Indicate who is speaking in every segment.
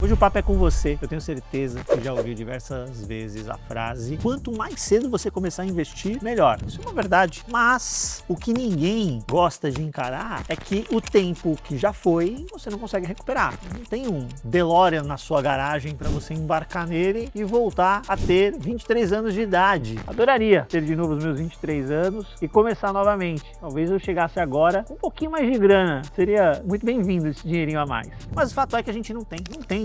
Speaker 1: Hoje o papo é com você. Eu tenho certeza que já ouviu diversas vezes a frase: quanto mais cedo você começar a investir, melhor. Isso é uma verdade. Mas o que ninguém gosta de encarar é que o tempo que já foi, você não consegue recuperar. Não tem um DeLorean na sua garagem para você embarcar nele e voltar a ter 23 anos de idade. Adoraria ter de novo os meus 23 anos e começar novamente. Talvez eu chegasse agora com um pouquinho mais de grana. Seria muito bem-vindo esse dinheirinho a mais. Mas o fato é que a gente não tem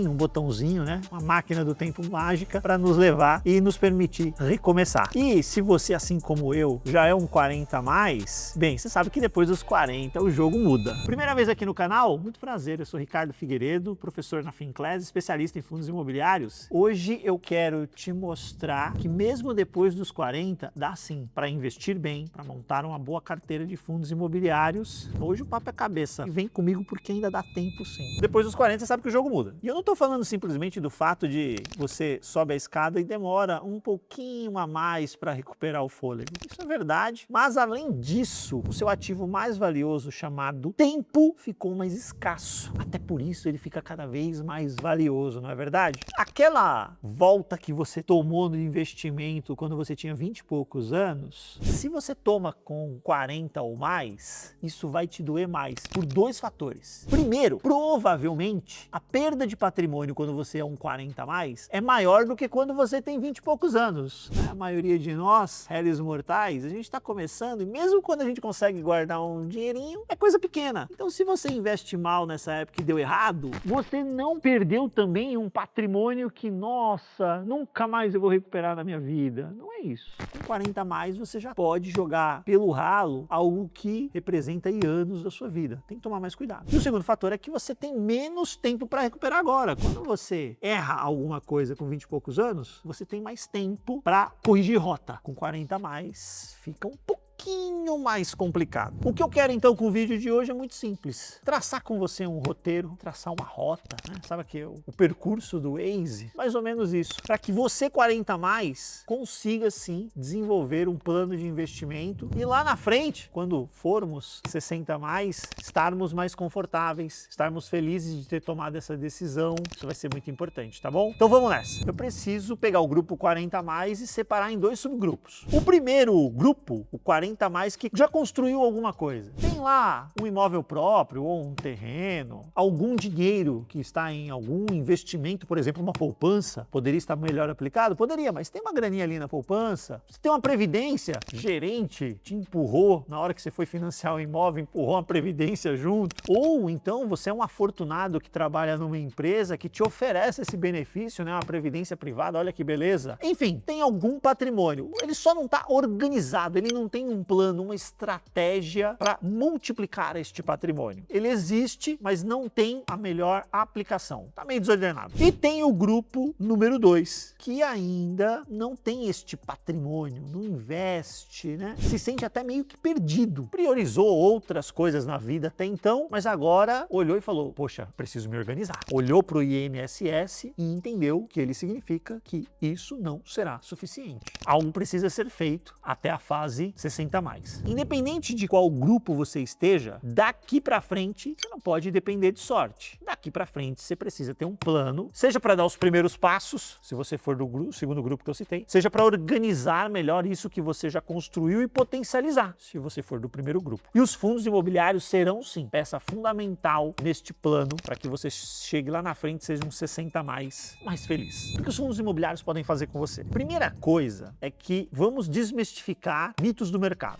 Speaker 1: um botãozinho, né? Uma máquina do tempo mágica para nos levar e nos permitir recomeçar. E se você, assim como eu, já é um 40 a mais, bem, você sabe que depois dos 40 o jogo muda. Primeira vez aqui no canal? Muito prazer, eu sou Ricardo Figueiredo, professor na Finclass, especialista em fundos imobiliários. Hoje eu quero te mostrar que mesmo depois dos 40, dá sim para investir bem, para montar uma boa carteira de fundos imobiliários. Hoje o papo é cabeça. E vem comigo porque ainda dá tempo sim. Depois dos 40 você sabe que o jogo muda. E eu não tô falando simplesmente do fato de você sobe a escada e demora um pouquinho a mais para recuperar o fôlego. Isso é verdade, mas além disso, o seu ativo mais valioso, chamado tempo, ficou mais escasso. Até por isso ele fica cada vez mais valioso, não é verdade? Aquela volta que você tomou no investimento quando você tinha 20 e poucos anos, se você toma com 40 ou mais, isso vai te doer mais por dois fatores. Primeiro, provavelmente a perda de patrimônio quando você é um 40 a mais é maior do que quando você tem 20 e poucos anos. A maioria de nós, réis mortais, a gente está começando e mesmo quando a gente consegue guardar um dinheirinho, é coisa pequena. Então se você investe mal nessa época e deu errado, você não perdeu também um patrimônio que, nossa, nunca mais eu vou recuperar na minha vida. Não é isso. Com 40 a mais você já pode jogar pelo ralo algo que representa aí anos da sua vida. Tem que tomar mais cuidado. E o segundo fator é que você tem menos tempo para recuperar agora. Quando você erra alguma coisa com 20 e poucos anos, você tem mais tempo para corrigir rota. Com 40 a mais, fica um pouquinho mais complicado. O que eu quero então com o vídeo de hoje é muito simples. Traçar com você um roteiro, traçar uma rota, né? Sabe aqui o percurso do Waze? Mais ou menos isso. Para que você 40 a mais consiga sim desenvolver um plano de investimento e lá na frente, quando formos 60 a mais, estarmos mais confortáveis, estarmos felizes de ter tomado essa decisão. Isso vai ser muito importante, tá bom? Então vamos nessa. Eu preciso pegar o grupo 40 a mais e separar em dois subgrupos. O primeiro grupo, o 40 a mais, que já construiu alguma coisa. Tem lá um imóvel próprio ou um terreno, algum dinheiro que está em algum investimento, por exemplo, uma poupança, poderia estar melhor aplicado? Poderia, mas tem uma graninha ali na poupança. Você tem uma previdência, gerente te empurrou na hora que você foi financiar o imóvel, empurrou uma previdência junto. Ou então você é um afortunado que trabalha numa empresa que te oferece esse benefício, né? Uma previdência privada, olha que beleza. Enfim, tem algum patrimônio. Ele só não está organizado, ele não tem um plano, uma estratégia para multiplicar este patrimônio. Ele existe, mas não tem a melhor aplicação. Está meio desordenado. E tem o grupo número 2, que ainda não tem este patrimônio, não investe, né? Se sente até meio que perdido. Priorizou outras coisas na vida até então, mas agora olhou e falou: poxa, preciso me organizar. Olhou para o INSS e entendeu que ele significa que isso não será suficiente. Algo precisa ser feito até a fase 60 a mais. Independente de qual grupo você esteja, daqui para frente você não pode depender de sorte. Daqui para frente você precisa ter um plano, seja para dar os primeiros passos, se você for do segundo grupo que eu citei, seja para organizar melhor isso que você já construiu e potencializar, se você for do primeiro grupo. E os fundos imobiliários serão sim peça fundamental neste plano para que você chegue lá na frente e seja um 60 a mais feliz. O que os fundos imobiliários podem fazer com você? Primeira coisa é que vamos desmistificar mitos do mercado.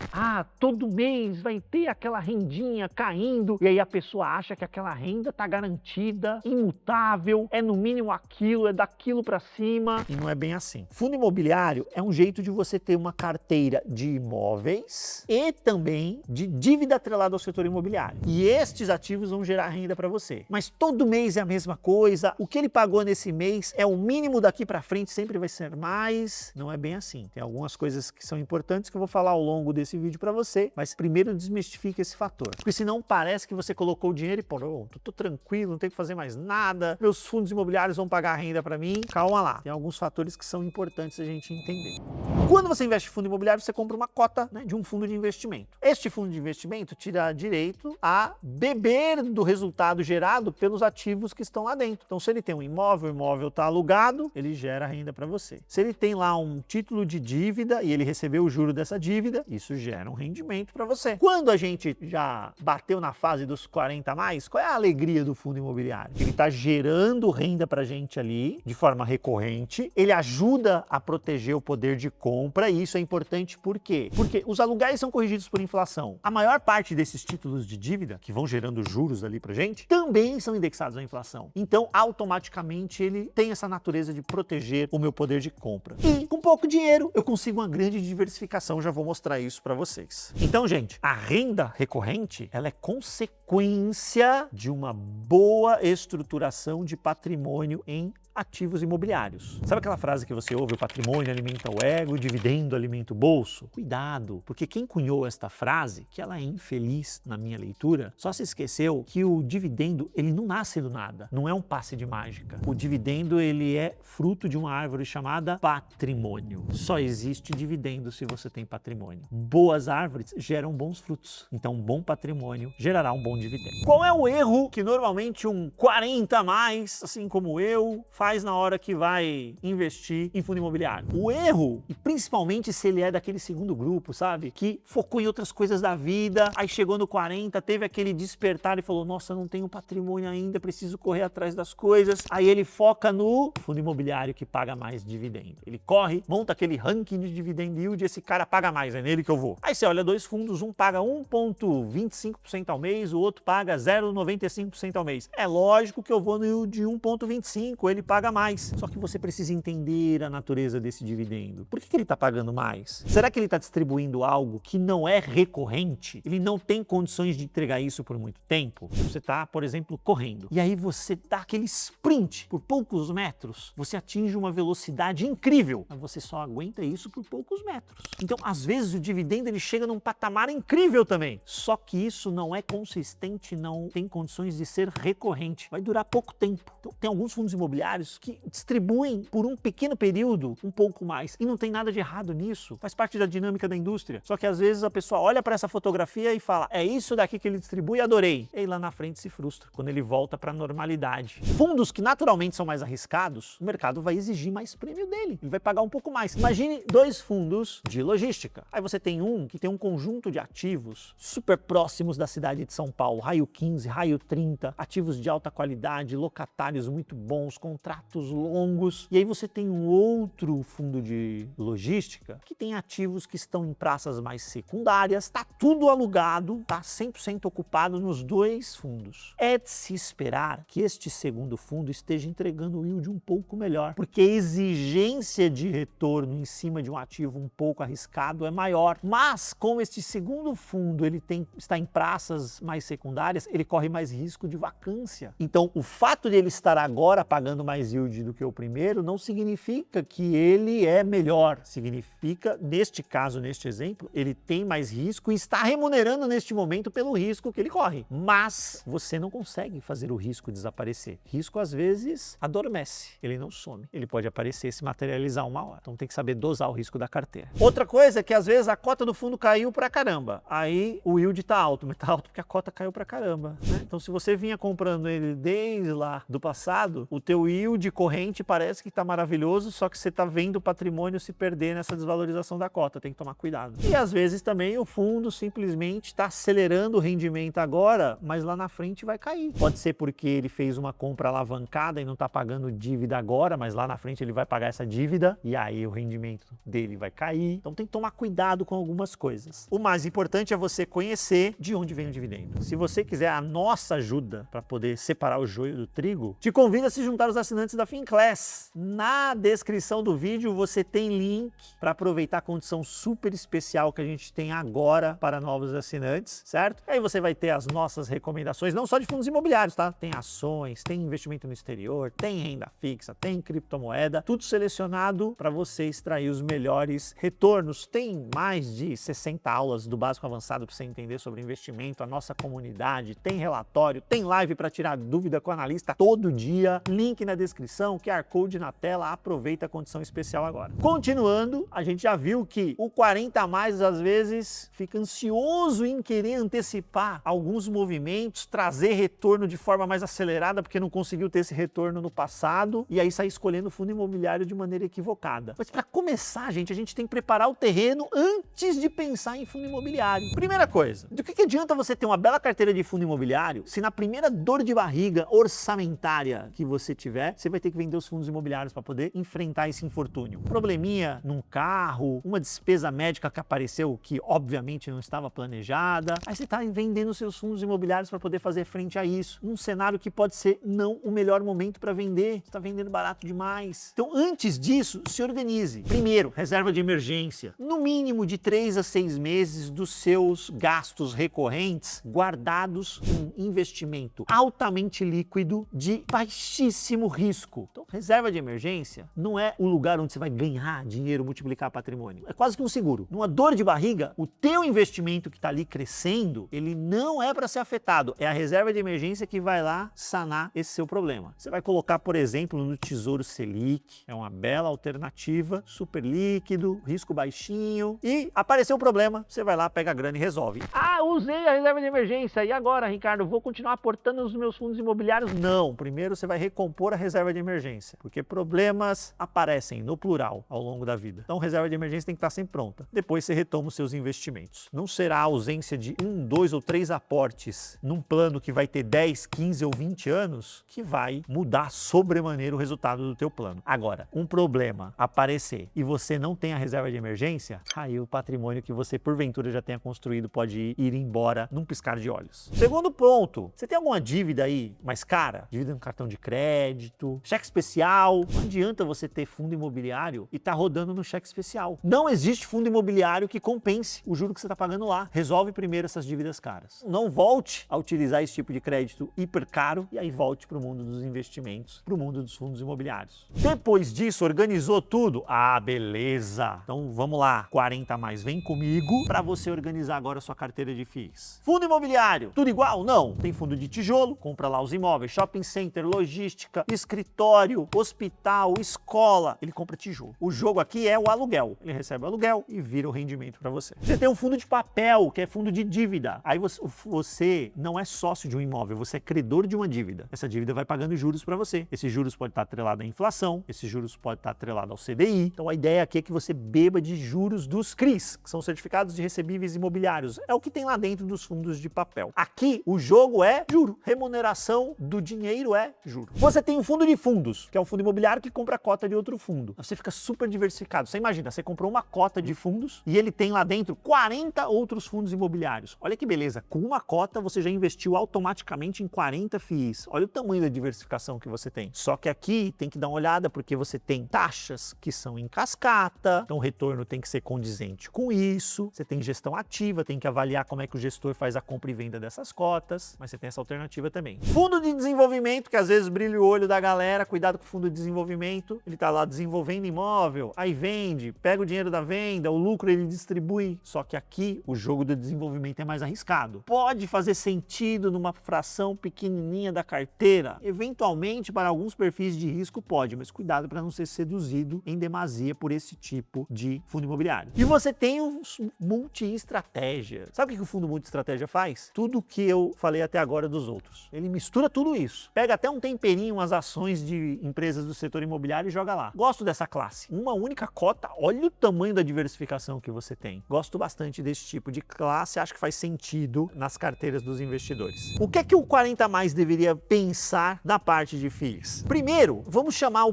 Speaker 1: Todo mês vai ter aquela rendinha caindo e aí a pessoa acha que aquela renda está garantida, imutável, é no mínimo aquilo, é daquilo para cima. E não é bem assim. Fundo imobiliário é um jeito de você ter uma carteira de imóveis e também de dívida atrelada ao setor imobiliário. E estes ativos vão gerar renda para você. Mas todo mês é a mesma coisa, o que ele pagou nesse mês é o mínimo, daqui para frente sempre vai ser mais. Não é bem assim. Tem algumas coisas que são importantes que eu vou falar ao longo longo desse vídeo para você, mas primeiro desmistifica esse fator. Porque senão parece que você colocou o dinheiro e pronto, tô tranquilo, não tenho que fazer mais nada, meus fundos imobiliários vão pagar a renda para mim. Calma lá, tem alguns fatores que são importantes a gente entender. Quando você investe em fundo imobiliário, você compra uma cota, né, de um fundo de investimento. Este fundo de investimento te dá direito a beber do resultado gerado pelos ativos que estão lá dentro. Então, se ele tem um imóvel, o imóvel está alugado, ele gera renda para você. Se ele tem lá um título de dívida e ele recebeu o juro dessa dívida, isso gera um rendimento para você. Quando a gente já bateu na fase dos 40 a mais, qual é a alegria do fundo imobiliário? Ele está gerando renda para a gente ali de forma recorrente, ele ajuda a proteger o poder de compra e isso é importante por quê? Porque os aluguéis são corrigidos por inflação. A maior parte desses títulos de dívida, que vão gerando juros ali pra gente, também são indexados à inflação. Então, automaticamente, ele tem essa natureza de proteger o meu poder de compra. E, com pouco dinheiro, eu consigo uma grande diversificação, já vou mostrar isso para vocês. Então, gente, a renda recorrente, ela é consequência de uma boa estruturação de patrimônio em ativos imobiliários. Sabe aquela frase que você ouve, o patrimônio alimenta o ego, o dividendo alimenta o bolso? Cuidado, porque quem cunhou esta frase, que ela é infeliz na minha leitura, só se esqueceu que o dividendo, ele não nasce do nada, não é um passe de mágica. O dividendo, ele é fruto de uma árvore chamada patrimônio. Só existe dividendo se você tem patrimônio. Boas árvores geram bons frutos, então um bom patrimônio gerará um bom dividendo. Qual é o erro que normalmente um 40 a mais, assim como eu, faz na hora que vai investir em fundo imobiliário? O erro, e principalmente se ele é daquele segundo grupo, sabe? Que focou em outras coisas da vida, aí chegou no 40, teve aquele despertar e falou, nossa, não tenho patrimônio ainda, preciso correr atrás das coisas. Aí ele foca no fundo imobiliário que paga mais dividendo. Ele corre, monta aquele ranking de dividend yield, esse cara paga mais, é nele que eu vou. Aí você olha dois fundos, um paga 1,25% ao mês, o outro paga 0,95% ao mês. É lógico que eu vou no de 1,25%, ele paga mais. Só que você precisa entender a natureza desse dividendo. Por que ele está pagando mais? Será que ele está distribuindo algo que não é recorrente? Ele não tem condições de entregar isso por muito tempo? Você está, por exemplo, correndo. E aí você dá aquele sprint por poucos metros. Você atinge uma velocidade incrível. Mas você só aguenta isso por poucos metros. Então, às vezes, o dividendo ele chega num patamar incrível também. Só que isso não é consistente, não tem condições de ser recorrente. Vai durar pouco tempo. Então, tem alguns fundos imobiliários que distribuem por um pequeno período um pouco mais. E não tem nada de errado nisso. Faz parte da dinâmica da indústria. Só que às vezes a pessoa olha para essa fotografia e fala, é isso daqui que ele distribui, adorei. E aí lá na frente se frustra, quando ele volta para a normalidade. Fundos que naturalmente são mais arriscados, o mercado vai exigir mais prêmio dele. Ele vai pagar um pouco mais. Imagine dois fundos de logística. Aí você tem um que tem um conjunto de ativos super próximos da cidade de São Paulo. Raio 15, raio 30, ativos de alta qualidade, locatários muito bons, contratos longos. E aí você tem um outro fundo de logística que tem ativos que estão em praças mais secundárias, tá tudo alugado, tá 100% ocupado nos dois fundos. É de se esperar que este segundo fundo esteja entregando um yield um pouco melhor, porque a exigência de retorno em cima de um ativo um pouco arriscado é maior. Mas como este segundo fundo ele está em praças mais secundárias, ele corre mais risco de vacância. Então o fato de ele estar agora pagando mais yield do que o primeiro não significa que ele é melhor. Significa, neste caso, neste exemplo, ele tem mais risco e está remunerando neste momento pelo risco que ele corre. Mas você não consegue fazer o risco desaparecer. Risco, às vezes, adormece. Ele não some. Ele pode aparecer e se materializar uma hora. Então tem que saber dosar o risco da carteira. Outra coisa é que, às vezes, a cota do fundo caiu pra caramba. Aí o yield tá alto, mas tá alto porque a cota caiu pra caramba, né? Então se você vinha comprando ele desde lá do passado, o teu yield corrente parece que tá maravilhoso, só que você tá vendo o patrimônio se perder nessa desvalorização da cota, tem que tomar cuidado. E às vezes também o fundo simplesmente está acelerando o rendimento agora, mas lá na frente vai cair. Pode ser porque ele fez uma compra alavancada e não tá pagando dívida agora, mas lá na frente ele vai pagar essa dívida e aí o rendimento dele vai cair. Então tem que tomar cuidado com algumas coisas. O mais importante é você conhecer de onde vem o dividendo. Se você quiser a nossa ajuda para poder separar o joio do trigo, te convido a se juntar aos assinantes da Finclass. Na descrição do vídeo você tem link para aproveitar a condição super especial que a gente tem agora para novos assinantes, certo? Aí você vai ter as nossas recomendações, não só de fundos imobiliários, tá? Tem ações, tem investimento no exterior, tem renda fixa, tem criptomoeda, tudo selecionado para você extrair os melhores retornos. Tem mais de 60 aulas do básico avançado para você entender sobre investimento, a nossa comunidade, tem relatório, tem live para tirar dúvida com o analista todo dia, link na descrição, QR Code na tela, aproveita a condição especial agora. Continuando, a gente já viu que o 40 a mais às vezes fica ansioso em querer antecipar alguns movimentos, trazer retorno de forma mais acelerada porque não conseguiu ter esse retorno no passado e aí sair escolhendo fundo imobiliário de maneira equivocada. Mas para começar, gente, a gente tem que preparar o terreno antes de pensar em fundo imobiliário. Primeira coisa, do que adianta você ter uma bela carteira de fundo imobiliário se na primeira dor de barriga orçamentária que você tiver, você vai ter que vender os fundos imobiliários para poder enfrentar esse infortúnio? Probleminha num carro, uma despesa médica que apareceu que obviamente não estava planejada, aí você está vendendo seus fundos imobiliários para poder fazer frente a isso, num cenário que pode ser não o melhor momento para vender, você está vendendo barato demais. Então antes disso, se organize. Primeiro, reserva de emergência, no mínimo de 3 a 6 meses dos seus gastos recorrentes guardados em investimento altamente líquido de baixíssimo risco. Então reserva de emergência não é o lugar onde você vai ganhar dinheiro, multiplicar patrimônio, é quase que um seguro. Numa dor de barriga, o teu investimento que está ali crescendo, ele não é para ser afetado, é a reserva de emergência que vai lá sanar esse seu problema. Você vai colocar, por exemplo, no Tesouro Selic, é uma bela alternativa, super líquido, risco baixinho, e apareceu o problema, você vai lá, pega a grana e resolve. Ah, usei a reserva de emergência, e agora, Ricardo, vou continuar aportando nos meus fundos imobiliários? Não, primeiro você vai recompor a reserva de emergência, porque problemas aparecem no plural ao longo da vida. Então, reserva de emergência tem que estar sempre pronta. Depois você retoma os seus investimentos. Não será a ausência de 1, 2 ou 3 aportes num plano que vai ter 10, 15 ou 20 anos que vai mudar sobremaneira o resultado do teu plano. Agora, um problema aparecer e você não tem a reserva de emergência, aí o patrimônio que você porventura já tenha construído pode ir embora num piscar de olhos. Segundo ponto, você tem alguma dívida aí mais cara? Dívida no cartão de crédito, cheque especial? Não adianta você ter fundo imobiliário e tá rodando no cheque especial. Não existe fundo imobiliário que compense o juro que você está pagando lá. Resolve primeiro essas dívidas caras. Não volte a utilizar esse tipo de crédito hiper caro e aí volte para o mundo dos investimentos, para o mundo dos fundos imobiliários. Depois disso, organizou tudo? Ah, beleza! Então vamos lá, 40 a mais, vem comigo para você organizar agora a sua carteira de FIIs. Fundo imobiliário, tudo igual? Não. Tem fundo de tijolo, compra lá os imóveis, shopping center, logística, escritório, hospital, escola, ele compra tijolo. O jogo aqui é o aluguel. Ele recebe o aluguel e vira o rendimento para você. Você tem um fundo de papel, que é fundo de dívida. Aí você não é sócio de um imóvel, você é credor de uma dívida. Essa dívida vai pagando juros para você. Esses juros pode estar atrelado à inflação, esses juros pode estar atrelado ao CDI. Então a ideia aqui é que você beba de juros dos CRIs, que são certificados de recebíveis imobiliários. É o que tem lá dentro dos fundos de papel. Aqui o jogo é juro. Remuneração do dinheiro é juro. Você tem um fundo de fundos, que é um fundo imobiliário que compra a cota de outro fundo. Você fica super diversificado. Você imagina, você comprou uma cota de fundos e ele tem lá dentro 40 outros fundos imobiliários. Olha que beleza, com uma cota você já investiu automaticamente em 40 FIIs. Olha o tamanho da diversificação que você tem. Só que aqui tem que dar uma olhada porque você tem taxas que são em cascata, então o retorno tem que ser condizente com isso. Você tem gestão ativa, tem que avaliar como é que o gestor faz a compra e venda dessas cotas, mas você tem essa alternativa também. Fundo de desenvolvimento, que às vezes brilha o olho da galera, cuidado com o fundo de desenvolvimento, ele tá lá desenvolvendo imóvel, aí vende, pega o dinheiro da venda, o lucro ele distribui, só que aqui o jogo do desenvolvimento é mais arriscado. Pode fazer sentido numa fração pequenininha da carteira, eventualmente para alguns perfis de risco pode, mas cuidado para não ser seduzido em demasia por esse tipo de fundo imobiliário. E você tem os multi-estratégia. Sabe o que o fundo multi-estratégia faz? Tudo que eu falei até agora dos outros. Ele mistura tudo isso. Pega até um temperinho, umas ações de empresas do setor imobiliário e joga lá. Gosto dessa classe. Uma única cota, olha o tamanho da diversificação que você tem. Gosto bastante desse tipo de classe, acho que faz sentido nas carteiras dos investidores. O que é que o 40 a mais deveria pensar na parte de FIIs? Primeiro, vamos chamar a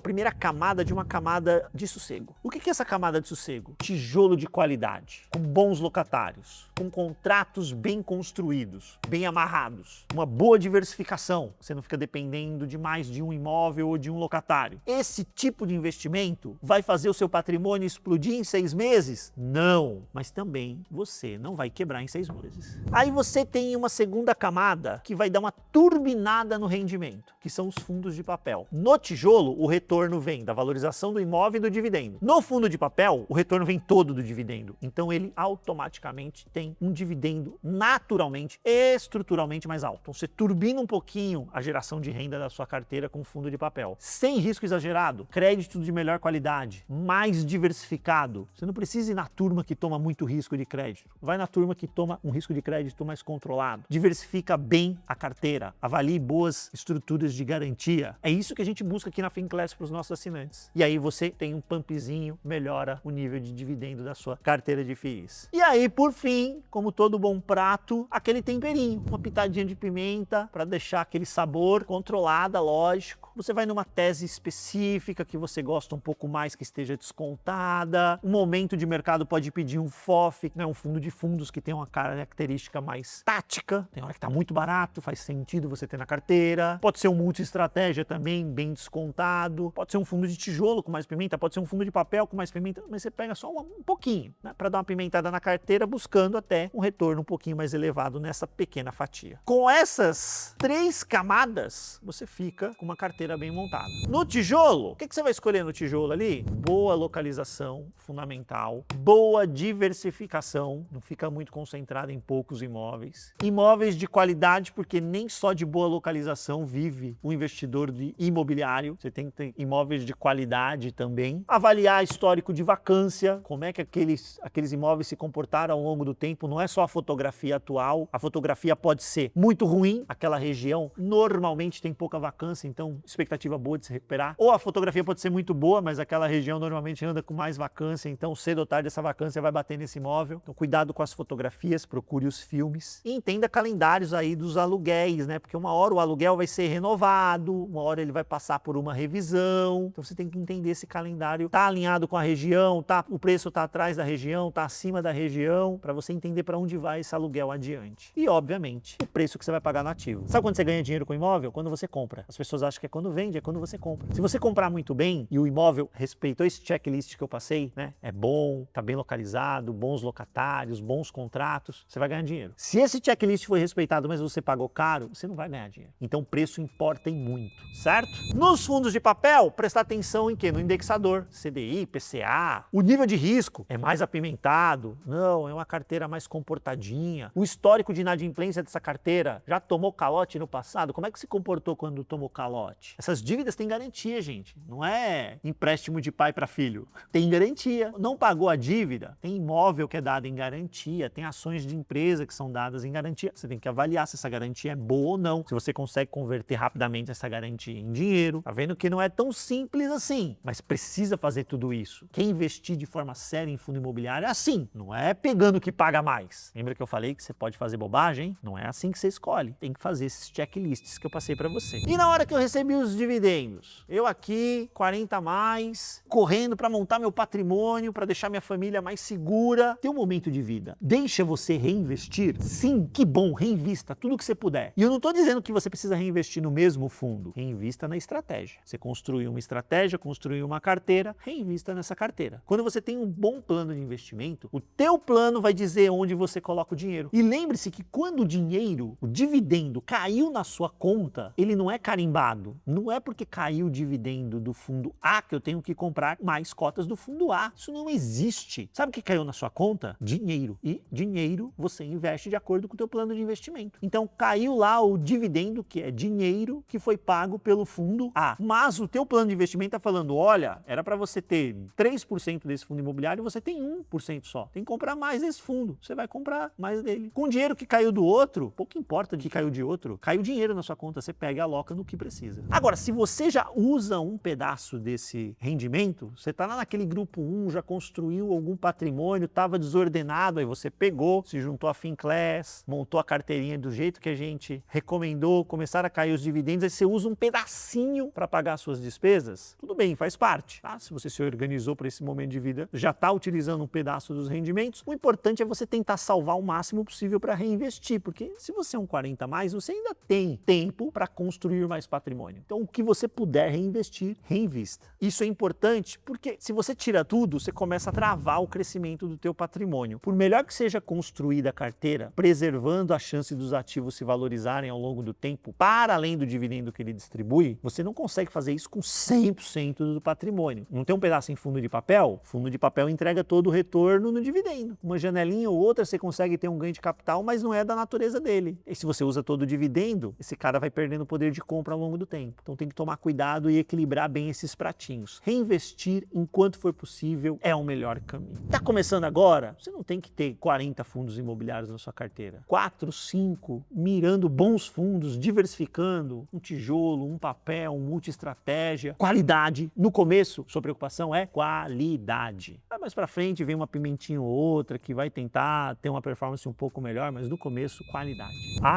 Speaker 1: primeira camada de uma camada de sossego. O que é essa camada de sossego? Tijolo de qualidade, com bons locatários, com contratos bem construídos, bem amarrados, uma boa diversificação, você não fica dependendo de mais de um imóvel ou de um locatário. Esse tipo de investimento vai fazer o seu patrimônio explodir em 6 meses? Não, mas também você não vai quebrar em 6 meses. Aí você tem uma segunda camada que vai dar uma turbinada no rendimento, que são os fundos de papel. No tijolo, o retorno vem da valorização valorização do imóvel e do dividendo. No fundo de papel, o retorno vem todo do dividendo. Então ele automaticamente tem um dividendo naturalmente, estruturalmente mais alto. Então você turbina um pouquinho a geração de renda da sua carteira com fundo de papel. Sem risco exagerado, crédito de melhor qualidade, mais diversificado. Você não precisa ir na turma que toma muito risco de crédito. Vai na turma que toma um risco de crédito mais controlado. Diversifica bem a carteira. Avalie boas estruturas de garantia. É isso que a gente busca aqui na Finclass para os nossos assinantes. E aí você tem um pumpzinho, melhora o nível de dividendo da sua carteira de FIIs. E aí, por fim, como todo bom prato, aquele temperinho, uma pitadinha de pimenta para deixar aquele sabor controlada, lógico. Você vai numa tese específica que você gosta um pouco mais, que esteja descontada. Um momento de mercado pode pedir um FOF, né, um fundo de fundos que tem uma característica mais tática. Tem hora que está muito barato, faz sentido você ter na carteira. Pode ser um multi-estratégia também, bem descontado. Pode ser um fundo de tijolo com mais pimenta, pode ser um fundo de papel com mais pimenta, mas você pega só um pouquinho, né, para dar uma pimentada na carteira, buscando até um retorno um pouquinho mais elevado nessa pequena fatia. Com essas 3 camadas, você fica com uma carteira bem montada. No tijolo, o que você vai escolher no tijolo ali? Boa localização, fundamental. Boa diversificação, não fica muito concentrado em poucos imóveis. Imóveis de qualidade, porque nem só de boa localização vive o investidor de imobiliário. Você tem que ter imóveis de qualidade também. Avaliar histórico de vacância, como é que aqueles imóveis se comportaram ao longo do tempo. Não é só a fotografia atual. A fotografia pode ser muito ruim. Aquela região normalmente tem pouca vacância, então expectativa boa de se recuperar. Ou a fotografia pode ser muito boa, mas aquela região normalmente anda com mais vacância, então cedo ou tarde essa vacância vai bater nesse imóvel. Então cuidado com as fotografias, procure os filmes e entenda calendários aí dos aluguéis, né? Porque uma hora o aluguel vai ser renovado, uma hora ele vai passar por uma revisão. Então você tem que entender esse calendário. Tá alinhado com a região, o preço tá atrás da região, tá acima da região, para você entender para onde vai esse aluguel adiante. E obviamente, o preço que você vai pagar no ativo. Sabe quando você ganha dinheiro com o imóvel? Quando você compra. As pessoas acham que é quando vende, é quando você compra. Se você comprar muito bem e o imóvel respeitou esse checklist que eu passei, né? É bom, tá bem localizado, bons locatários, bons contratos, você vai ganhar dinheiro. Se esse checklist foi respeitado, mas você pagou caro, você não vai ganhar dinheiro. Então o preço importa em muito, certo? Nos fundos de papel, prestar atenção em quê? No indexador, CDI, PCA, o nível de risco é mais apimentado, não, é uma carteira mais comportadinha. O histórico de inadimplência dessa carteira já tomou calote no passado? Como é que se comportou quando tomou calote? Essas dívidas têm garantia, gente. Não é empréstimo de pai para filho. Tem garantia. Não pagou a dívida, tem imóvel que é dado em garantia, tem ações de empresa que são dadas em garantia. Você tem que avaliar se essa garantia é boa ou não, se você consegue converter rapidamente essa garantia em dinheiro. Tá vendo que não é tão simples assim, mas precisa fazer tudo isso. Quem investir de forma séria em fundo imobiliário é assim, não é pegando o que paga mais. Lembra que eu falei que você pode fazer bobagem? Não é assim que você escolhe. Tem que fazer esses checklists que eu passei para você. E na hora que eu recebi os dividendos, eu aqui, 40 a mais, correndo para montar meu patrimônio, para deixar minha família mais segura. Tem um momento de vida. Deixa você reinvestir? Sim, que bom, reinvista tudo que você puder. E eu não estou dizendo que você precisa reinvestir no mesmo fundo. Reinvista na estratégia. Você construiu uma estratégia, construiu uma carteira, reinvista nessa carteira. Quando você tem um bom plano de investimento, o teu plano vai dizer onde você coloca o dinheiro. E lembre-se que quando o dinheiro, o dividendo, caiu na sua conta, ele não é carimbado. Não é porque caiu o dividendo do fundo A que eu tenho que comprar mais cotas do fundo A. Isso não existe. Sabe o que caiu na sua conta? Dinheiro. E dinheiro você investe de acordo com o teu plano de investimento. Então caiu lá o dividendo, que é dinheiro que foi pago pelo fundo A. Mas o teu plano de investimento está falando, olha, era para você ter 3% desse fundo imobiliário, você tem 1% só. Tem que comprar mais desse fundo. Você vai comprar mais dele. Com o dinheiro que caiu do outro, pouco importa de que caiu de outro, caiu dinheiro na sua conta, você pega e aloca no que precisa. Agora, se você já usa um pedaço desse rendimento, você está lá naquele grupo 1, já construiu algum patrimônio, estava desordenado, aí você pegou, se juntou a Finclass, montou a carteirinha do jeito que a gente recomendou, começaram a cair os dividendos, aí você usa um pedacinho para pagar as suas despesas, tudo bem, faz parte. Tá? Se você se organizou para esse momento de vida, já está utilizando um pedaço dos rendimentos, o importante é você tentar salvar o máximo possível para reinvestir, porque se você é um 40 a mais, você ainda tem tempo para construir mais patrimônio. Então, o que você puder reinvestir, reinvista. Isso é importante porque se você tira tudo, você começa a travar o crescimento do teu patrimônio. Por melhor que seja construída a carteira, preservando a chance dos ativos se valorizarem ao longo do tempo, para além do dividendo que ele distribui, você não consegue fazer isso com 100% crescimento do patrimônio. Não tem um pedaço em fundo de papel? Fundo de papel entrega todo o retorno no dividendo. Uma janelinha ou outra você consegue ter um ganho de capital, mas não é da natureza dele. E se você usa todo o dividendo, esse cara vai perdendo poder de compra ao longo do tempo. Então tem que tomar cuidado e equilibrar bem esses pratinhos. Reinvestir enquanto for possível é o melhor caminho. Está começando agora? Você não tem que ter 40 fundos imobiliários na sua carteira. 4, 5, mirando bons fundos, diversificando, um tijolo, um papel, um multi-estratégia. Qualidade. No começo, sua preocupação é qualidade. Mais para frente vem uma pimentinha ou outra que vai tentar ter uma performance um pouco melhor, mas no começo, qualidade.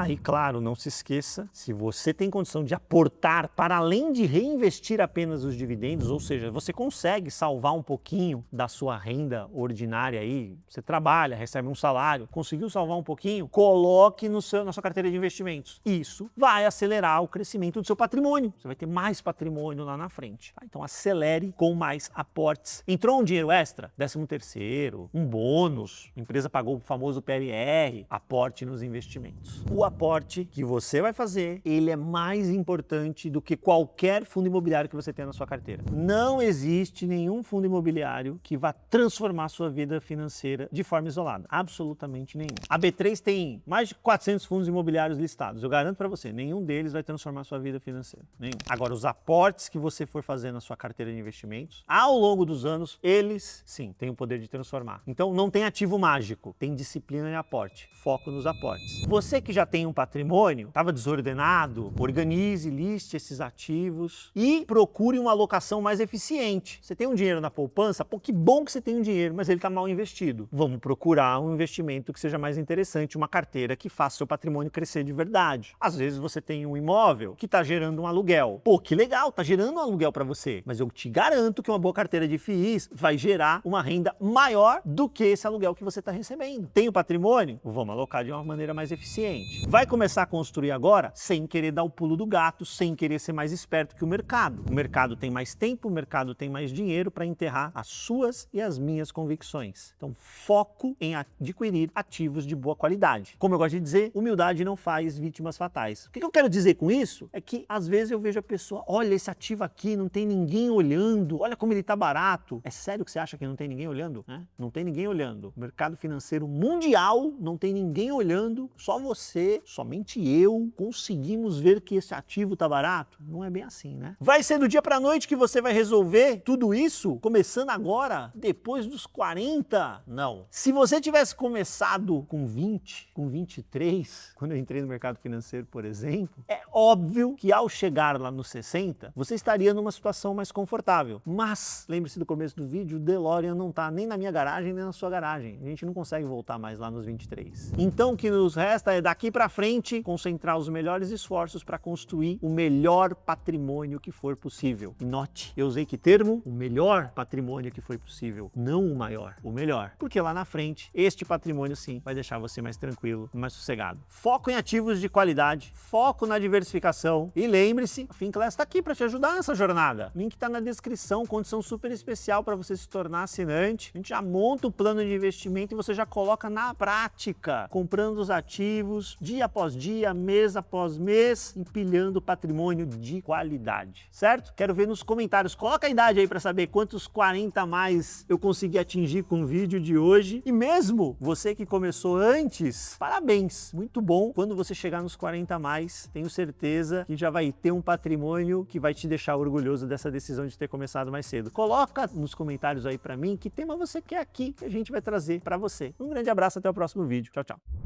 Speaker 1: E claro, não se esqueça, se você tem condição de aportar para além de reinvestir apenas os dividendos, ou seja, você consegue salvar um pouquinho da sua renda ordinária aí, você trabalha, recebe um salário, conseguiu salvar um pouquinho, coloque na sua carteira de investimentos. Isso vai acelerar o crescimento do seu patrimônio. Você vai ter mais patrimônio lá na frente. Então acelere com mais aportes. Entrou um dinheiro extra? 13º, um bônus, a empresa pagou o famoso PLR, aporte nos investimentos. O aporte que você vai fazer, ele é mais importante do que qualquer fundo imobiliário que você tenha na sua carteira. Não existe nenhum fundo imobiliário que vá transformar a sua vida financeira de forma isolada. Absolutamente nenhum. A B3 tem mais de 400 fundos imobiliários listados. Eu garanto para você, nenhum deles vai transformar a sua vida financeira. Nenhum. Agora, os aportes que você for fazer na sua carteira de investimentos, ao longo dos anos, eles, sim, têm o poder de transformar. Então, não tem ativo mágico, tem disciplina e aporte. Foco nos aportes. Você que já tem um patrimônio, estava desordenado, organize, liste esses ativos e procure uma alocação mais eficiente. Você tem um dinheiro na poupança, pô, que bom que você tem um dinheiro, mas ele está mal investido. Vamos procurar um investimento que seja mais interessante, uma carteira que faça seu patrimônio crescer de verdade. Às vezes você tem um imóvel que está gerando um aluguel. Pô, que legal, está gerando um aluguel para você, mas eu te garanto que uma boa carteira de FIIs vai gerar uma renda maior do que esse aluguel que você está recebendo. Tem o patrimônio? Vamos alocar de uma maneira mais eficiente. Vai começar a construir agora sem querer dar o pulo do gato, sem querer ser mais esperto que o mercado. O mercado tem mais tempo, o mercado tem mais dinheiro para enterrar as suas e as minhas convicções. Então, foco em adquirir ativos de boa qualidade. Como eu gosto de dizer, humildade não faz vítimas fatais. O que eu quero dizer com isso? É que às vezes eu vejo a pessoa, olha esse ativo aqui, não tem ninguém olhando, olha como ele está barato. É sério que você acha que não tem ninguém olhando? Não tem ninguém olhando. O mercado financeiro mundial não tem ninguém olhando, só você, somente eu, conseguimos ver que esse ativo está barato? Não é bem assim, né? Vai ser do dia para a noite que você vai resolver tudo isso, começando agora, depois dos 40? Não. Se você tivesse começado com 20, com 23, quando eu entrei no mercado financeiro, por exemplo, é óbvio que ao chegar lá nos 60, você estaria numa situação mais confortável. Mas, lembre-se do começo do vídeo, o DeLorean não está nem na minha garagem, nem na sua garagem. A gente não consegue voltar mais lá nos 23. Então, o que nos resta é, daqui para frente, concentrar os melhores esforços para construir o melhor patrimônio que for possível. E note, eu usei que termo? O melhor patrimônio que foi possível, não o maior, o melhor. Porque lá na frente, este patrimônio sim vai deixar você mais tranquilo, mais sossegado. Foco em ativos de qualidade, foco na diversificação e lembre-se, a Finclass está aqui para te ajudar nessa jornada. O link está na descrição, condição super especial para você se tornar assinante. A gente já monta o plano de investimento e você já coloca na prática, comprando os ativos dia após dia, mês após mês, empilhando patrimônio de qualidade, certo? Quero ver nos comentários, coloca a idade aí para saber quantos 40 a mais eu consegui atingir com o vídeo de hoje. E mesmo você que começou antes, parabéns, muito bom. Quando você chegar nos 40 a mais, tenho certeza que já vai ter um patrimônio que vai te deixar orgulhoso dessa decisão de ter começado mais cedo. Coloca nos comentários aí para mim que tema você quer aqui que a gente vai trazer para você. Um grande abraço, até o próximo vídeo. Tchau, tchau.